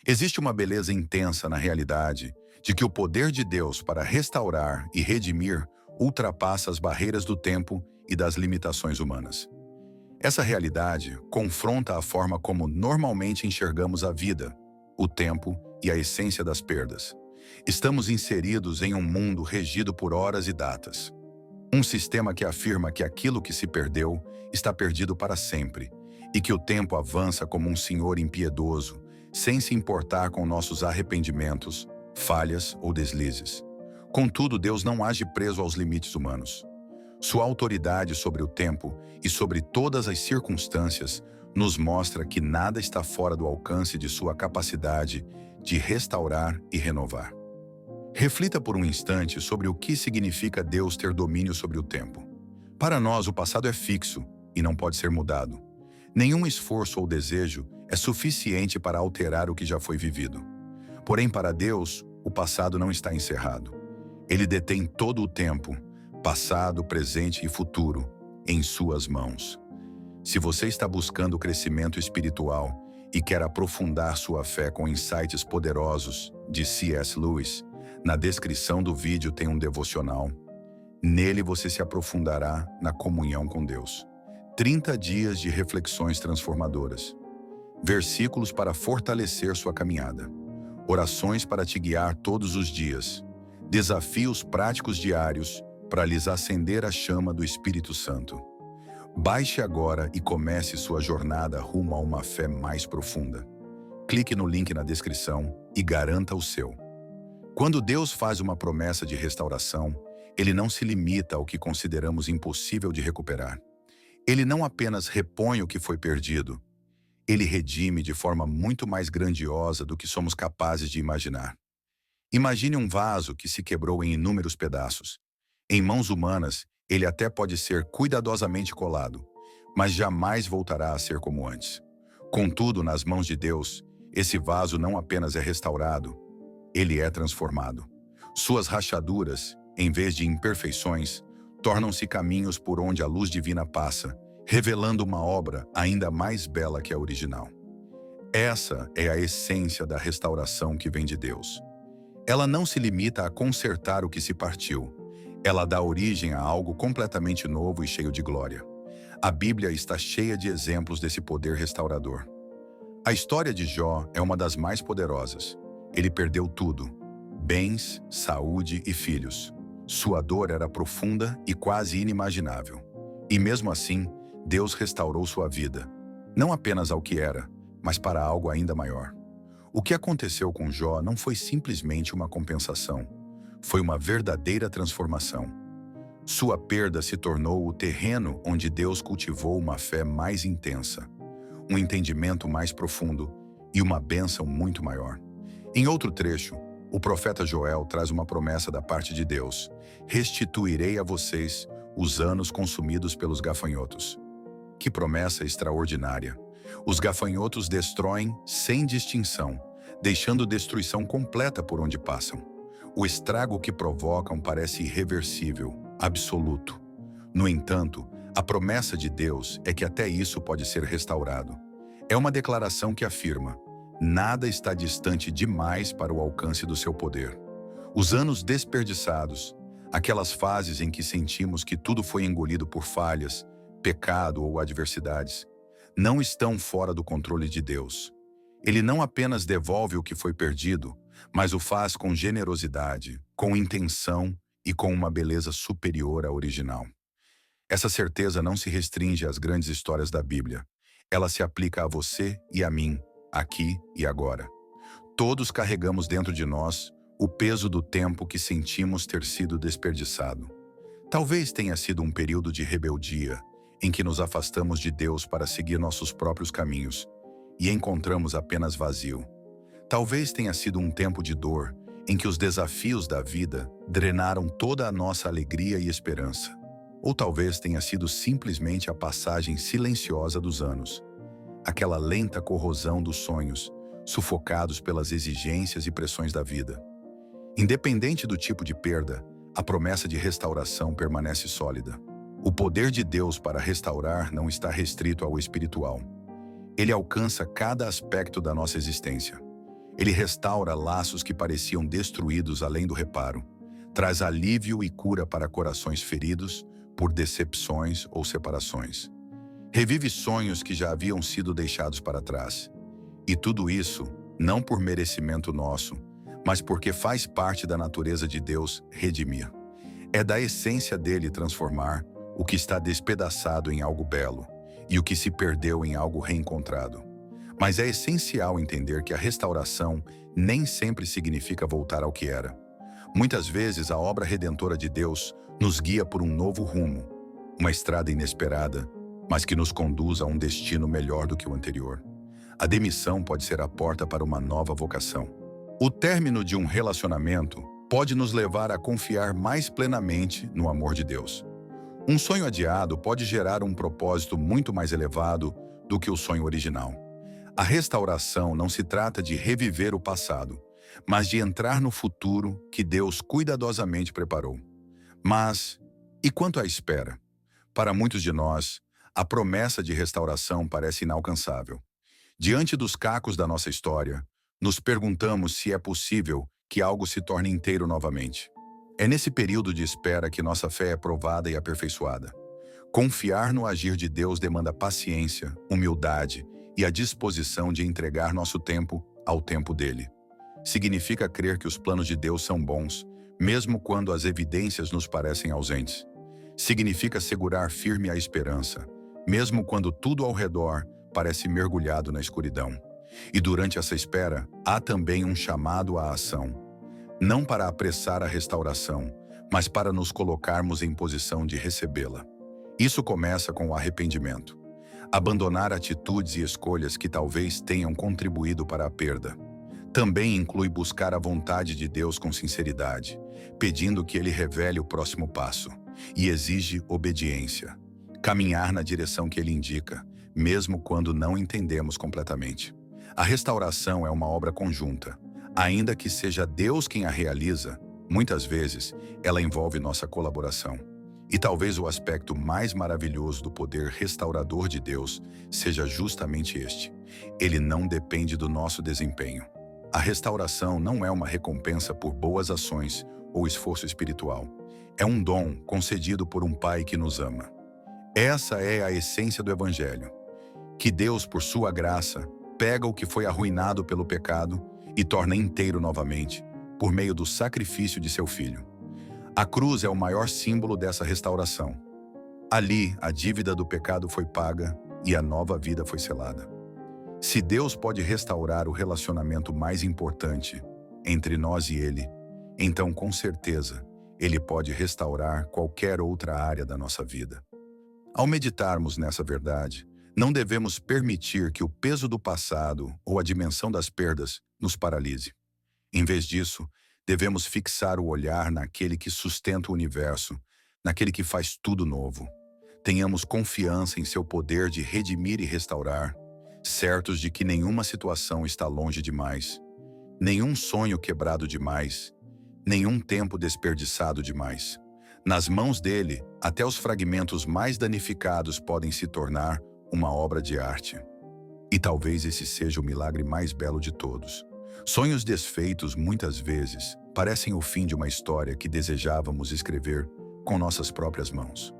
Existe uma beleza intensa na realidade de que o poder de Deus para restaurar e redimir ultrapassa as barreiras do tempo e das limitações humanas. Essa realidade confronta a forma como normalmente enxergamos a vida, o tempo e a essência das perdas. Estamos inseridos em um mundo regido por horas e datas. Um sistema que afirma que aquilo que se perdeu está perdido para sempre e que o tempo avança como um senhor impiedoso, sem se importar com nossos arrependimentos, falhas ou deslizes. Contudo, Deus não age preso aos limites humanos. Sua autoridade sobre o tempo e sobre todas as circunstâncias nos mostra que nada está fora do alcance de sua capacidade de restaurar e renovar. Reflita por um instante sobre o que significa Deus ter domínio sobre o tempo. Para nós, o passado é fixo e não pode ser mudado. Nenhum esforço ou desejo é suficiente para alterar o que já foi vivido. Porém, para Deus, o passado não está encerrado. Ele detém todo o tempo, passado, presente e futuro, em suas mãos. Se você está buscando crescimento espiritual e quer aprofundar sua fé com insights poderosos de C.S. Lewis, na descrição do vídeo tem um devocional. Nele você se aprofundará na comunhão com Deus. 30 dias de reflexões transformadoras. Versículos para fortalecer sua caminhada. Orações para te guiar todos os dias. Desafios práticos diários para lhes acender a chama do Espírito Santo. Baixe agora e comece sua jornada rumo a uma fé mais profunda. Clique no link na descrição e garanta o seu. Quando Deus faz uma promessa de restauração, Ele não se limita ao que consideramos impossível de recuperar. Ele não apenas repõe o que foi perdido, Ele redime de forma muito mais grandiosa do que somos capazes de imaginar. Imagine um vaso que se quebrou em inúmeros pedaços. Em mãos humanas, ele até pode ser cuidadosamente colado, mas jamais voltará a ser como antes. Contudo, nas mãos de Deus, esse vaso não apenas é restaurado, ele é transformado. Suas rachaduras, em vez de imperfeições, tornam-se caminhos por onde a luz divina passa, revelando uma obra ainda mais bela que a original. Essa é a essência da restauração que vem de Deus. Ela não se limita a consertar o que se partiu. Ela dá origem a algo completamente novo e cheio de glória. A Bíblia está cheia de exemplos desse poder restaurador. A história de Jó é uma das mais poderosas. Ele perdeu tudo: bens, saúde e filhos. Sua dor era profunda e quase inimaginável. E mesmo assim, Deus restaurou sua vida, não apenas ao que era, mas para algo ainda maior. O que aconteceu com Jó não foi simplesmente uma compensação, foi uma verdadeira transformação. Sua perda se tornou o terreno onde Deus cultivou uma fé mais intensa, um entendimento mais profundo e uma bênção muito maior. Em outro trecho, o profeta Joel traz uma promessa da parte de Deus: restituirei a vocês os anos consumidos pelos gafanhotos. Que promessa extraordinária! Os gafanhotos destroem sem distinção, deixando destruição completa por onde passam. O estrago que provocam parece irreversível, absoluto. No entanto, a promessa de Deus é que até isso pode ser restaurado. É uma declaração que afirma: nada está distante demais para o alcance do seu poder. Os anos desperdiçados, aquelas fases em que sentimos que tudo foi engolido por falhas, pecado ou adversidades, não estão fora do controle de Deus. Ele não apenas devolve o que foi perdido, mas o faz com generosidade, com intenção e com uma beleza superior à original. Essa certeza não se restringe às grandes histórias da Bíblia. Ela se aplica a você e a mim, aqui e agora. Todos carregamos dentro de nós o peso do tempo que sentimos ter sido desperdiçado. Talvez tenha sido um período de rebeldia, em que nos afastamos de Deus para seguir nossos próprios caminhos e encontramos apenas vazio. Talvez tenha sido um tempo de dor, em que os desafios da vida drenaram toda a nossa alegria e esperança. Ou talvez tenha sido simplesmente a passagem silenciosa dos anos, aquela lenta corrosão dos sonhos, sufocados pelas exigências e pressões da vida. Independente do tipo de perda, a promessa de restauração permanece sólida. O poder de Deus para restaurar não está restrito ao espiritual. Ele alcança cada aspecto da nossa existência. Ele restaura laços que pareciam destruídos além do reparo. Traz alívio e cura para corações feridos por decepções ou separações. Revive sonhos que já haviam sido deixados para trás. E tudo isso não por merecimento nosso, mas porque faz parte da natureza de Deus redimir. É da essência dele transformar o que está despedaçado em algo belo e o que se perdeu em algo reencontrado. Mas é essencial entender que a restauração nem sempre significa voltar ao que era. Muitas vezes a obra redentora de Deus nos guia por um novo rumo, uma estrada inesperada, mas que nos conduz a um destino melhor do que o anterior. A demissão pode ser a porta para uma nova vocação. O término de um relacionamento pode nos levar a confiar mais plenamente no amor de Deus. Um sonho adiado pode gerar um propósito muito mais elevado do que o sonho original. A restauração não se trata de reviver o passado, mas de entrar no futuro que Deus cuidadosamente preparou. Mas, e quanto à espera? Para muitos de nós, a promessa de restauração parece inalcançável. Diante dos cacos da nossa história, nos perguntamos se é possível que algo se torne inteiro novamente. É nesse período de espera que nossa fé é provada e aperfeiçoada. Confiar no agir de Deus demanda paciência, humildade e a disposição de entregar nosso tempo ao tempo dele. Significa crer que os planos de Deus são bons, mesmo quando as evidências nos parecem ausentes. Significa segurar firme a esperança, mesmo quando tudo ao redor parece mergulhado na escuridão. E durante essa espera, há também um chamado à ação. Não para apressar a restauração, mas para nos colocarmos em posição de recebê-la. Isso começa com o arrependimento. Abandonar atitudes e escolhas que talvez tenham contribuído para a perda. Também inclui buscar a vontade de Deus com sinceridade, pedindo que Ele revele o próximo passo, e exige obediência. Caminhar na direção que Ele indica, mesmo quando não entendemos completamente. A restauração é uma obra conjunta. Ainda que seja Deus quem a realiza, muitas vezes ela envolve nossa colaboração. E talvez o aspecto mais maravilhoso do poder restaurador de Deus seja justamente este. Ele não depende do nosso desempenho. A restauração não é uma recompensa por boas ações ou esforço espiritual. É um dom concedido por um Pai que nos ama. Essa é a essência do Evangelho. Que Deus, por sua graça, pega o que foi arruinado pelo pecado e torna inteiro novamente, por meio do sacrifício de seu Filho. A cruz é o maior símbolo dessa restauração. Ali, a dívida do pecado foi paga e a nova vida foi selada. Se Deus pode restaurar o relacionamento mais importante entre nós e Ele, então, com certeza, Ele pode restaurar qualquer outra área da nossa vida. Ao meditarmos nessa verdade, não devemos permitir que o peso do passado ou a dimensão das perdas nos paralise. Em vez disso, devemos fixar o olhar naquele que sustenta o universo, naquele que faz tudo novo. Tenhamos confiança em seu poder de redimir e restaurar, certos de que nenhuma situação está longe demais, nenhum sonho quebrado demais, nenhum tempo desperdiçado demais. Nas mãos dele, até os fragmentos mais danificados podem se tornar uma obra de arte. E talvez esse seja o milagre mais belo de todos. Sonhos desfeitos, muitas vezes, parecem o fim de uma história que desejávamos escrever com nossas próprias mãos.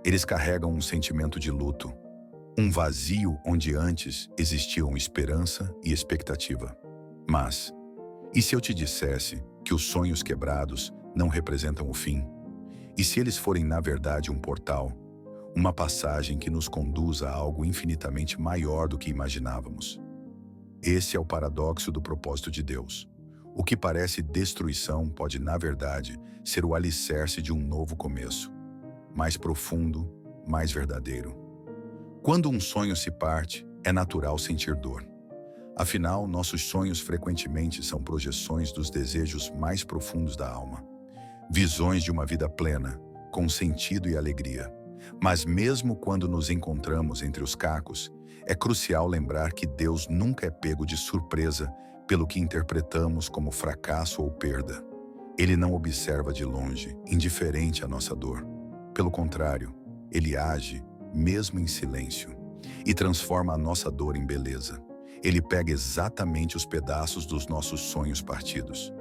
Eles carregam um sentimento de luto, um vazio onde antes existiam esperança e expectativa. Mas, e se eu te dissesse que os sonhos quebrados não representam o fim? E se eles forem, na verdade, um portal, uma passagem que nos conduz a algo infinitamente maior do que imaginávamos? Esse é o paradoxo do propósito de Deus. O que parece destruição pode, na verdade, ser o alicerce de um novo começo, mais profundo, mais verdadeiro. Quando um sonho se parte, é natural sentir dor. Afinal, nossos sonhos frequentemente são projeções dos desejos mais profundos da alma. Visões de uma vida plena, com sentido e alegria. Mas mesmo quando nos encontramos entre os cacos, é crucial lembrar que Deus nunca é pego de surpresa pelo que interpretamos como fracasso ou perda. Ele não observa de longe, indiferente à nossa dor. Pelo contrário, Ele age, mesmo em silêncio, e transforma a nossa dor em beleza. Ele pega exatamente os pedaços dos nossos sonhos partidos.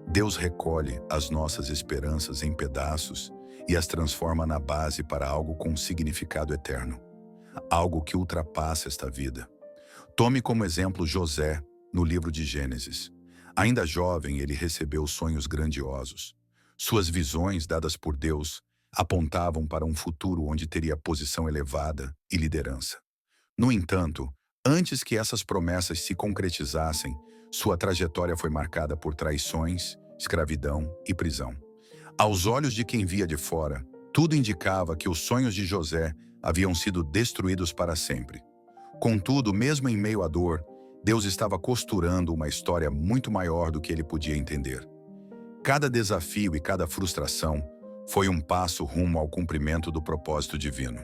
Deus recolhe as nossas esperanças em pedaços e as transforma na base para algo com significado eterno, algo que ultrapassa esta vida. Tome como exemplo José, no livro de Gênesis. Ainda jovem, ele recebeu sonhos grandiosos. Suas visões, dadas por Deus, apontavam para um futuro onde teria posição elevada e liderança. No entanto, antes que essas promessas se concretizassem, sua trajetória foi marcada por traições, escravidão e prisão. Aos olhos de quem via de fora, tudo indicava que os sonhos de José haviam sido destruídos para sempre. Contudo, mesmo em meio à dor, Deus estava costurando uma história muito maior do que ele podia entender. Cada desafio e cada frustração foi um passo rumo ao cumprimento do propósito divino.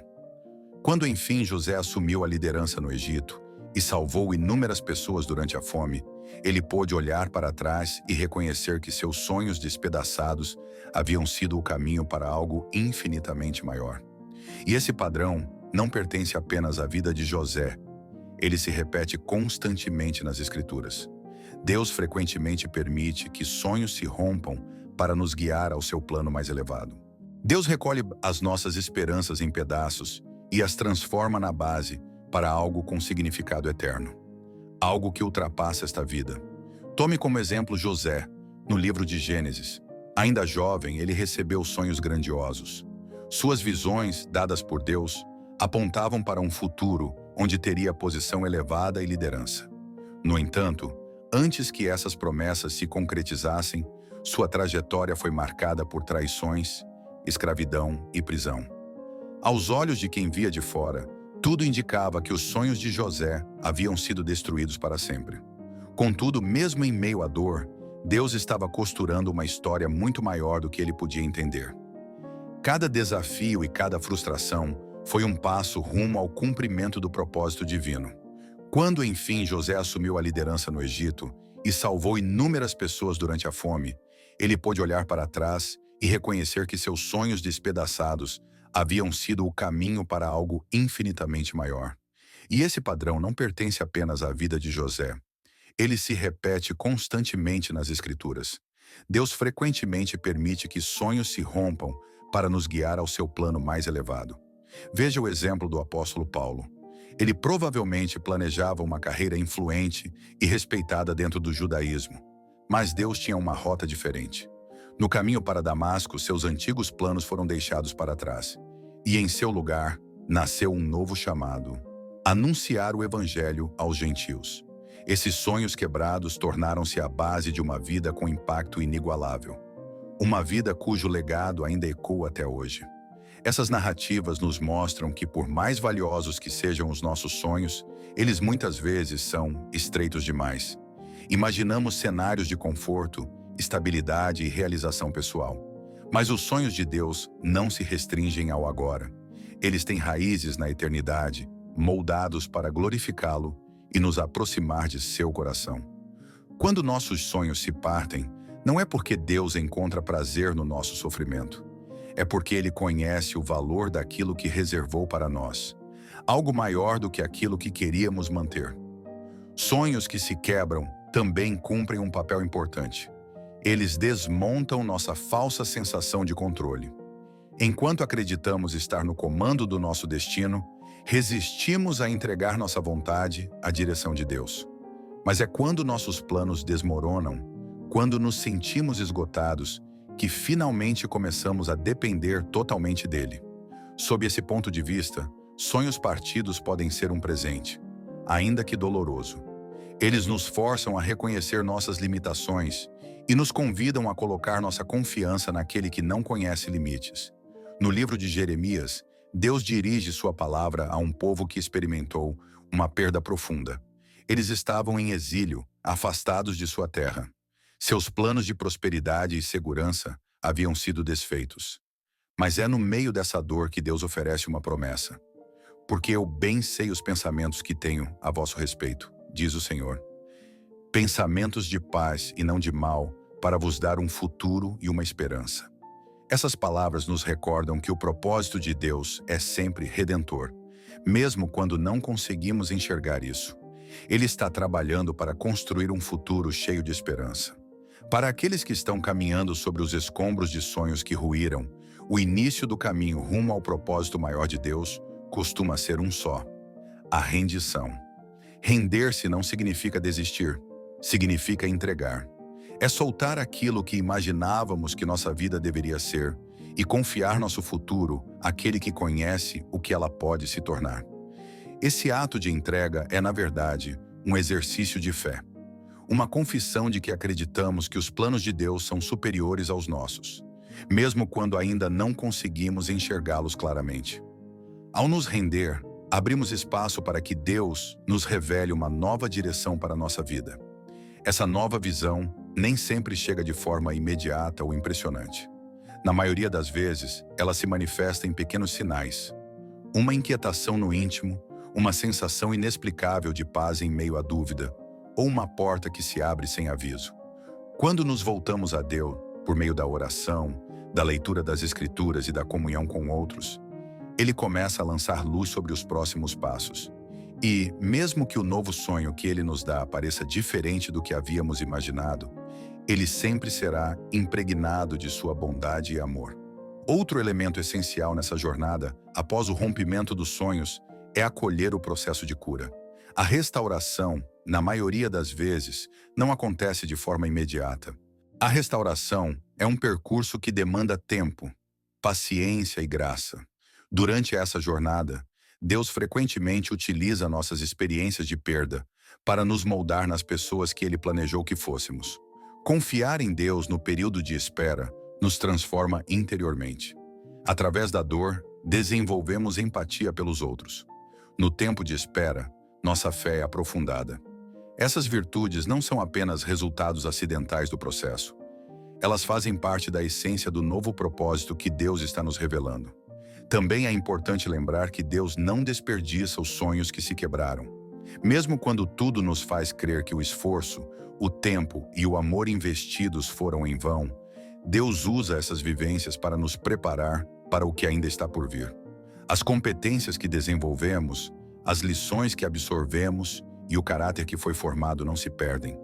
Quando enfim José assumiu a liderança no Egito e salvou inúmeras pessoas durante a fome, ele pôde olhar para trás e reconhecer que seus sonhos despedaçados haviam sido o caminho para algo infinitamente maior. E esse padrão não pertence apenas à vida de José. Ele se repete constantemente nas Escrituras. Deus frequentemente permite que sonhos se rompam para nos guiar ao seu plano mais elevado. Deus recolhe as nossas esperanças em pedaços e as transforma na base para algo com significado eterno, algo que ultrapassa esta vida. Tome como exemplo José, no livro de Gênesis. Ainda jovem, ele recebeu sonhos grandiosos. Suas visões, dadas por Deus, apontavam para um futuro onde teria posição elevada e liderança. No entanto, antes que essas promessas se concretizassem, sua trajetória foi marcada por traições, escravidão e prisão. Aos olhos de quem via de fora, tudo indicava que os sonhos de José haviam sido destruídos para sempre. Contudo, mesmo em meio à dor, Deus estava costurando uma história muito maior do que ele podia entender. Cada desafio e cada frustração foi um passo rumo ao cumprimento do propósito divino. Quando, enfim, José assumiu a liderança no Egito e salvou inúmeras pessoas durante a fome, ele pôde olhar para trás e reconhecer que seus sonhos despedaçados haviam sido o caminho para algo infinitamente maior. E esse padrão não pertence apenas à vida de José. Ele se repete constantemente nas Escrituras. Deus frequentemente permite que sonhos se rompam para nos guiar ao seu plano mais elevado. Veja o exemplo do apóstolo Paulo. Ele provavelmente planejava uma carreira influente e respeitada dentro do judaísmo, mas Deus tinha uma rota diferente. No caminho para Damasco, seus antigos planos foram deixados para trás, e em seu lugar nasceu um novo chamado: anunciar o evangelho aos gentios. Esses sonhos quebrados tornaram-se a base de uma vida com impacto inigualável. Uma vida cujo legado ainda ecoa até hoje. Essas narrativas nos mostram que, por mais valiosos que sejam os nossos sonhos, eles muitas vezes são estreitos demais. Imaginamos cenários de conforto, estabilidade e realização pessoal. Mas os sonhos de Deus não se restringem ao agora. Eles têm raízes na eternidade, moldados para glorificá-lo e nos aproximar de seu coração. Quando nossos sonhos se partem, não é porque Deus encontra prazer no nosso sofrimento. É porque Ele conhece o valor daquilo que reservou para nós, algo maior do que aquilo que queríamos manter. Sonhos que se quebram também cumprem um papel importante. Eles desmontam nossa falsa sensação de controle. Enquanto acreditamos estar no comando do nosso destino, resistimos a entregar nossa vontade à direção de Deus. Mas é quando nossos planos desmoronam, quando nos sentimos esgotados, que finalmente começamos a depender totalmente dele. Sob esse ponto de vista, sonhos partidos podem ser um presente, ainda que doloroso. Eles nos forçam a reconhecer nossas limitações e nos convidam a colocar nossa confiança naquele que não conhece limites. No livro de Jeremias, Deus dirige sua palavra a um povo que experimentou uma perda profunda. Eles estavam em exílio, afastados de sua terra. Seus planos de prosperidade e segurança haviam sido desfeitos. Mas é no meio dessa dor que Deus oferece uma promessa. Porque eu bem sei os pensamentos que tenho a vosso respeito, diz o Senhor. Pensamentos de paz e não de mal, para vos dar um futuro e uma esperança. Essas palavras nos recordam que o propósito de Deus é sempre redentor, mesmo quando não conseguimos enxergar isso. Ele está trabalhando para construir um futuro cheio de esperança. Para aqueles que estão caminhando sobre os escombros de sonhos que ruíram, o início do caminho rumo ao propósito maior de Deus costuma ser um só: a rendição. Render-se não significa desistir, significa entregar. É soltar aquilo que imaginávamos que nossa vida deveria ser e confiar nosso futuro àquele que conhece o que ela pode se tornar. Esse ato de entrega é, na verdade, um exercício de fé. Uma confissão de que acreditamos que os planos de Deus são superiores aos nossos, mesmo quando ainda não conseguimos enxergá-los claramente. Ao nos render, abrimos espaço para que Deus nos revele uma nova direção para a nossa vida. Essa nova visão nem sempre chega de forma imediata ou impressionante. Na maioria das vezes, ela se manifesta em pequenos sinais. Uma inquietação no íntimo, uma sensação inexplicável de paz em meio à dúvida, ou uma porta que se abre sem aviso. Quando nos voltamos a Deus, por meio da oração, da leitura das Escrituras e da comunhão com outros, Ele começa a lançar luz sobre os próximos passos. E, mesmo que o novo sonho que Ele nos dá pareça diferente do que havíamos imaginado, ele sempre será impregnado de sua bondade e amor. Outro elemento essencial nessa jornada, após o rompimento dos sonhos, é acolher o processo de cura. A restauração, na maioria das vezes, não acontece de forma imediata. A restauração é um percurso que demanda tempo, paciência e graça. Durante essa jornada, Deus frequentemente utiliza nossas experiências de perda para nos moldar nas pessoas que Ele planejou que fôssemos. Confiar em Deus no período de espera nos transforma interiormente. Através da dor, desenvolvemos empatia pelos outros. No tempo de espera, nossa fé é aprofundada. Essas virtudes não são apenas resultados acidentais do processo. Elas fazem parte da essência do novo propósito que Deus está nos revelando. Também é importante lembrar que Deus não desperdiça os sonhos que se quebraram. Mesmo quando tudo nos faz crer que o esforço, o tempo e o amor investidos foram em vão, Deus usa essas vivências para nos preparar para o que ainda está por vir. As competências que desenvolvemos, as lições que absorvemos e o caráter que foi formado não se perdem.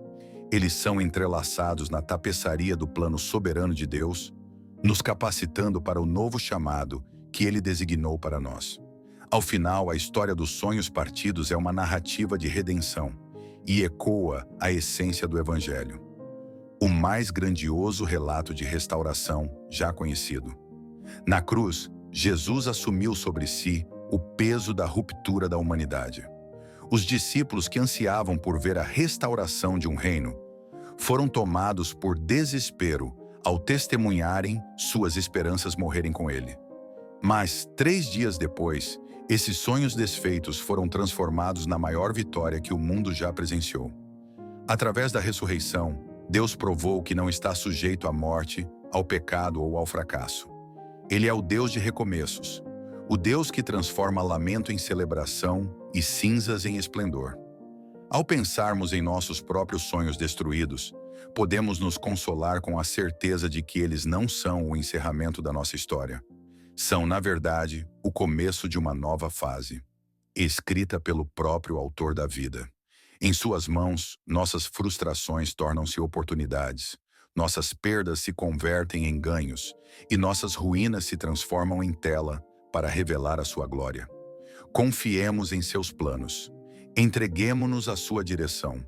Eles são entrelaçados na tapeçaria do plano soberano de Deus, nos capacitando para o novo chamado que Ele designou para nós. Ao final, a história dos sonhos partidos é uma narrativa de redenção e ecoa a essência do Evangelho, o mais grandioso relato de restauração já conhecido. Na cruz, Jesus assumiu sobre si o peso da ruptura da humanidade. Os discípulos que ansiavam por ver a restauração de um reino foram tomados por desespero ao testemunharem suas esperanças morrerem com ele. Mas, 3 dias depois, esses sonhos desfeitos foram transformados na maior vitória que o mundo já presenciou. Através da ressurreição, Deus provou que não está sujeito à morte, ao pecado ou ao fracasso. Ele é o Deus de recomeços, o Deus que transforma lamento em celebração e cinzas em esplendor. Ao pensarmos em nossos próprios sonhos destruídos, podemos nos consolar com a certeza de que eles não são o encerramento da nossa história. São, na verdade, o começo de uma nova fase, escrita pelo próprio autor da vida. Em suas mãos, nossas frustrações tornam-se oportunidades, nossas perdas se convertem em ganhos e nossas ruínas se transformam em tela para revelar a sua glória. Confiemos em seus planos, entreguemo-nos à sua direção,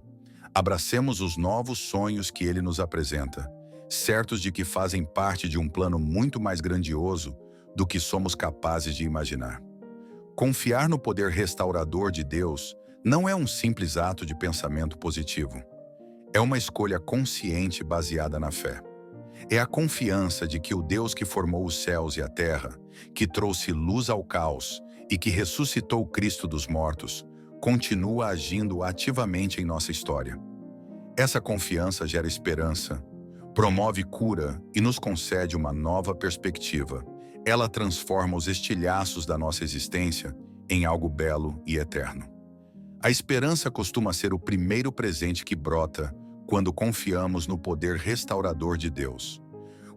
abracemos os novos sonhos que ele nos apresenta, certos de que fazem parte de um plano muito mais grandioso do que somos capazes de imaginar. Confiar no poder restaurador de Deus não é um simples ato de pensamento positivo. É uma escolha consciente baseada na fé. É a confiança de que o Deus que formou os céus e a terra, que trouxe luz ao caos e que ressuscitou Cristo dos mortos, continua agindo ativamente em nossa história. Essa confiança gera esperança, promove cura e nos concede uma nova perspectiva. Ela transforma os estilhaços da nossa existência em algo belo e eterno. A esperança costuma ser o primeiro presente que brota quando confiamos no poder restaurador de Deus.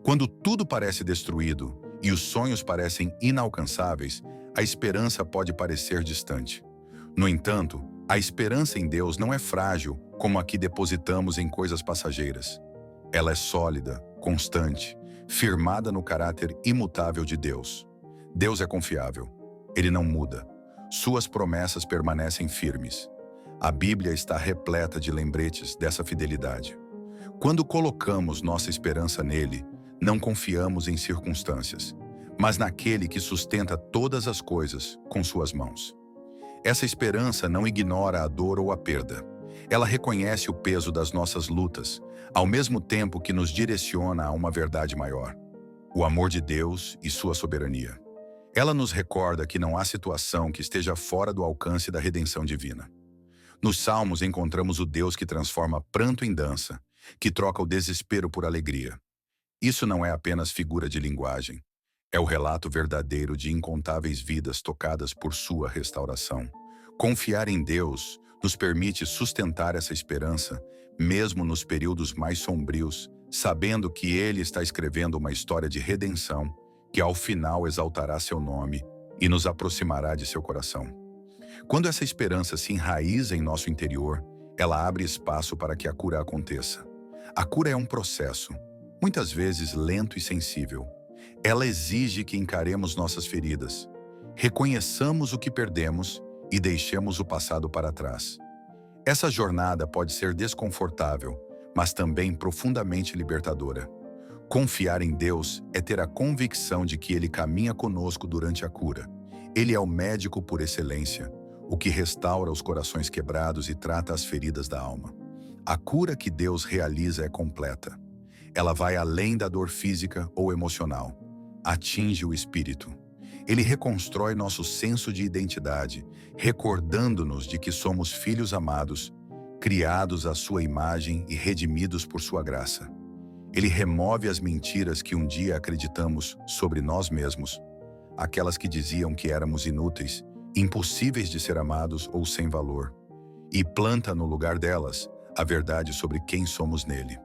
Quando tudo parece destruído e os sonhos parecem inalcançáveis, a esperança pode parecer distante. No entanto, A esperança em Deus não é frágil como a que depositamos em coisas passageiras. Ela é sólida, constante, firmada no caráter imutável de Deus. Deus é confiável. Ele não muda. Suas promessas permanecem firmes. A Bíblia está repleta de lembretes dessa fidelidade. Quando colocamos nossa esperança nele, não confiamos em circunstâncias, mas naquele que sustenta todas as coisas com suas mãos. Essa esperança não ignora a dor ou a perda. Ela reconhece o peso das nossas lutas, ao mesmo tempo que nos direciona a uma verdade maior: o amor de Deus e sua soberania. Ela nos recorda que não há situação que esteja fora do alcance da redenção divina. Nos Salmos encontramos o Deus que transforma pranto em dança, que troca o desespero por alegria. Isso não é apenas figura de linguagem. É o relato verdadeiro de incontáveis vidas tocadas por sua restauração. Confiar em Deus nos permite sustentar essa esperança, mesmo nos períodos mais sombrios, sabendo que Ele está escrevendo uma história de redenção, que ao final exaltará seu nome e nos aproximará de seu coração. Quando essa esperança se enraiza em nosso interior, ela abre espaço para que a cura aconteça. A cura é um processo, muitas vezes lento e sensível. Ela exige que encaremos nossas feridas, reconheçamos o que perdemos e deixemos o passado para trás. Essa jornada pode ser desconfortável, mas também profundamente libertadora. Confiar em Deus é ter a convicção de que Ele caminha conosco durante a cura. Ele é o médico por excelência, o que restaura os corações quebrados e trata as feridas da alma. A cura que Deus realiza é completa. Ela vai além da dor física ou emocional. Atinge o espírito. Ele reconstrói nosso senso de identidade, recordando-nos de que somos filhos amados, criados à sua imagem e redimidos por sua graça. Ele remove as mentiras que um dia acreditamos sobre nós mesmos, aquelas que diziam que éramos inúteis, impossíveis de ser amados ou sem valor, e planta no lugar delas a verdade sobre quem somos nele.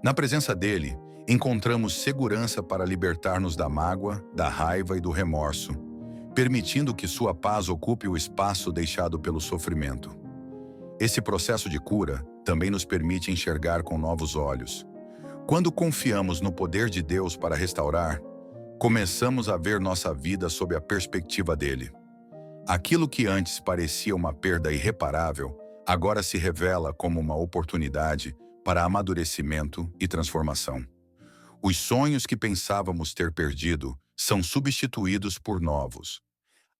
Na presença dele, encontramos segurança para libertar-nos da mágoa, da raiva e do remorso, permitindo que sua paz ocupe o espaço deixado pelo sofrimento. Esse processo de cura também nos permite enxergar com novos olhos. Quando confiamos no poder de Deus para restaurar, começamos a ver nossa vida sob a perspectiva dele. Aquilo que antes parecia uma perda irreparável, agora se revela como uma oportunidade para amadurecimento e transformação. Os sonhos que pensávamos ter perdido são substituídos por novos,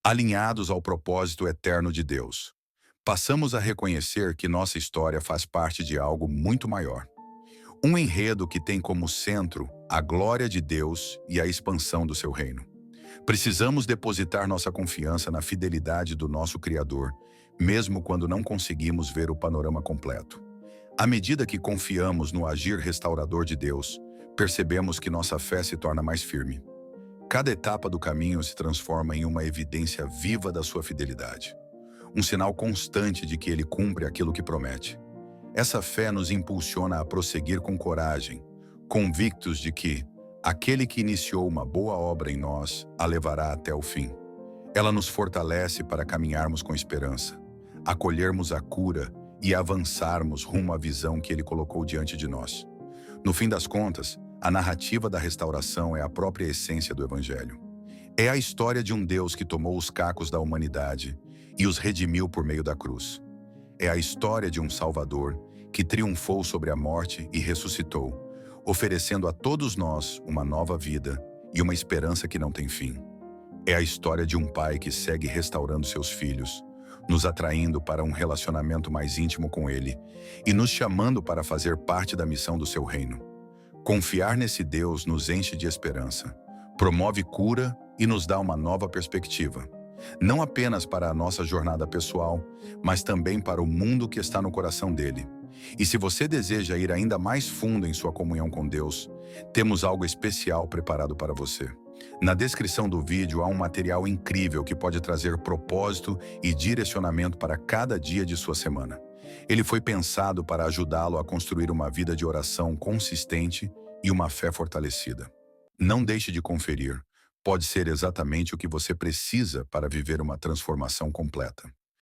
alinhados ao propósito eterno de Deus. Passamos a reconhecer que nossa história faz parte de algo muito maior. Um enredo que tem como centro a glória de Deus e a expansão do seu reino. Precisamos depositar nossa confiança na fidelidade do nosso Criador, mesmo quando não conseguimos ver o panorama completo. À medida que confiamos no agir restaurador de Deus, percebemos que nossa fé se torna mais firme. Cada etapa do caminho se transforma em uma evidência viva da sua fidelidade, um sinal constante de que ele cumpre aquilo que promete. Essa fé nos impulsiona a prosseguir com coragem, convictos de que aquele que iniciou uma boa obra em nós a levará até o fim. Ela nos fortalece para caminharmos com esperança, acolhermos a cura e avançarmos rumo à visão que ele colocou diante de nós. No fim das contas, a narrativa da restauração é a própria essência do Evangelho. É a história de um Deus que tomou os cacos da humanidade e os redimiu por meio da cruz. É a história de um Salvador que triunfou sobre a morte e ressuscitou, oferecendo a todos nós uma nova vida e uma esperança que não tem fim. É a história de um pai que segue restaurando seus filhos, nos atraindo para um relacionamento mais íntimo com ele e nos chamando para fazer parte da missão do seu reino. Confiar nesse Deus nos enche de esperança, promove cura e nos dá uma nova perspectiva, não apenas para a nossa jornada pessoal, mas também para o mundo que está no coração dele. E se você deseja ir ainda mais fundo em sua comunhão com Deus, temos algo especial preparado para você. Na descrição do vídeo há um material incrível que pode trazer propósito e direcionamento para cada dia de sua semana. Ele foi pensado para ajudá-lo a construir uma vida de oração consistente e uma fé fortalecida. Não deixe de conferir. Pode ser exatamente o que você precisa para viver uma transformação completa.